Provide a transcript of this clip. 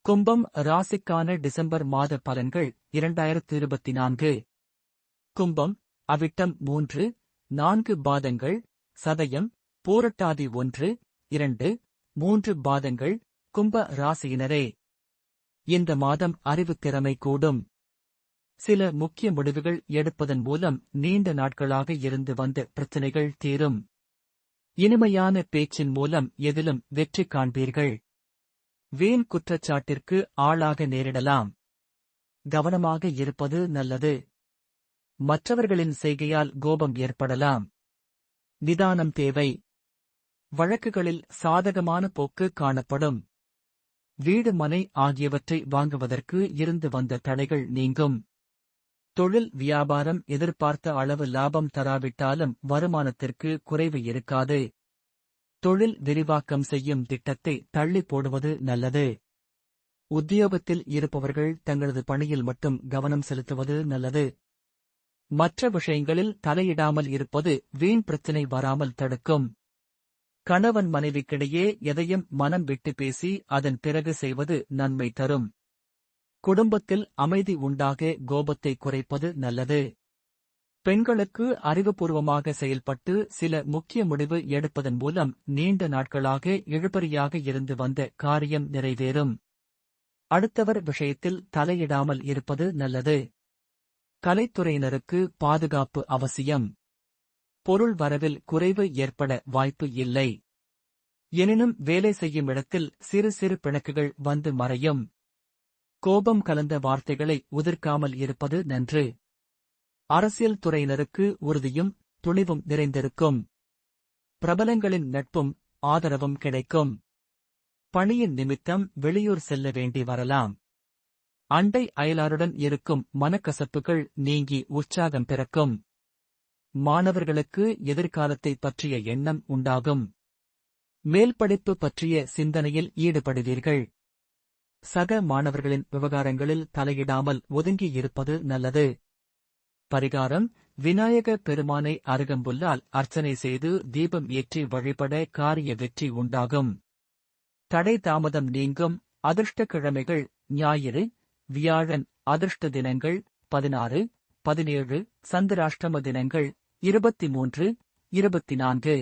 கும்பம் ராசிக்கான டிசம்பர் மாத பலன்கள் 2024. கும்பம், அவிட்டம் 3, 4 பாதங்கள், சதயம், பூரட்டாதி 1, 2, 3 பாதங்கள், கும்ப ராசியினரே. இந்த மாதம் அறிவுத்திறமை கூடும். சில முக்கிய முடிவுகள் எடுப்பதன் மூலம் நீண்ட நாட்களாக இருந்து வந்த பிரச்சினைகள் தீரும். இனிமையான பேச்சின் மூலம் எதிலும் வெற்றி காண்பீர்கள். வீண் குற்றச்சாட்டிற்கு ஆளாக நேரிடலாம். கவனமாக இருப்பது நல்லது. மற்றவர்களின் செய்கையால் கோபம் ஏற்படலாம். நிதானம் தேவை. வழக்குகளில் சாதகமான போக்கு காணப்படும். வீடு மனை ஆகியவற்றை வாங்குவதற்கு இருந்து வந்த தடைகள் நீங்கும். தொழில் வியாபாரம் எதிர்பார்த்த அளவு லாபம் தராவிட்டாலும் வருமானத்திற்கு குறைவு இருக்காது. தொழில் விரிவாக்கம் செய்யும் திட்டத்தை தள்ளி போடுவது நல்லது. உத்தியோகத்தில் இருப்பவர்கள் தங்களது பணியில் மட்டும் கவனம் செலுத்துவது நல்லது. மற்ற விஷயங்களில் தலையிடாமல் இருப்பது வீண் பிரச்சினை வராமல் தடுக்கும். கணவன் மனைவிக்கிடையே எதையும் மனம் விட்டு பேசி அதன் பிறகு செய்வது நன்மை தரும். குடும்பத்தில் அமைதி உண்டாக கோபத்தை குறைப்பது நல்லது. பெண்களுக்கு அறிவுபூர்வமாக செயல்பட்டு சில முக்கிய முடிவு எடுப்பதன் மூலம் நீண்ட நாட்களாக இழுபறியாக இருந்து வந்த காரியம் நிறைவேறும். அடுத்தவர் விஷயத்தில் தலையிடாமல் இருப்பது நல்லது. கலைத்துறையினருக்கு பாதுகாப்பு அவசியம். பொருள் வரவில் குறைவு ஏற்பட வாய்ப்பு இல்லை. எனினும் வேலை செய்யும் இடத்தில் சிறு சிறு பிணக்குகள் வந்து மறையும். கோபம் கலந்த வார்த்தைகளை உதிர்க்காமல் இருப்பது நன்று. அரசியல் துறையினருக்கு உறுதியும் துணிவும் நிறைந்திருக்கும். பிரபலங்களின் நட்பும் ஆதரவும் கிடைக்கும். பணியின் நிமித்தம் வெளியூர் செல்ல வேண்டி வரலாம். அண்டை அயலாருடன் இருக்கும் மனக்கசப்புகள் நீங்கி உற்சாகம் பிறக்கும். மாணவர்களுக்கு எதிர்காலத்தை பற்றிய எண்ணம் உண்டாகும். மேல்படிப்பு பற்றிய சிந்தனையில் ஈடுபடுவீர்கள். சக மாணவர்களின் விவகாரங்களில் தலையிடாமல் ஒதுங்கி இருப்பது நல்லது. பரிகாரம்: விநாயக பெருமானை அருகம்புல்லால் அர்ச்சனை செய்து தீபம் ஏற்றி வழிபட காரிய வெற்றி உண்டாகும். தடை தாமதம் நீங்கும். அதிர்ஷ்ட கிழமைகள்: ஞாயிறு, வியாழன். அதிர்ஷ்ட தினங்கள்: 16, 17. சந்திராஷ்டம தினங்கள்: 23, 24.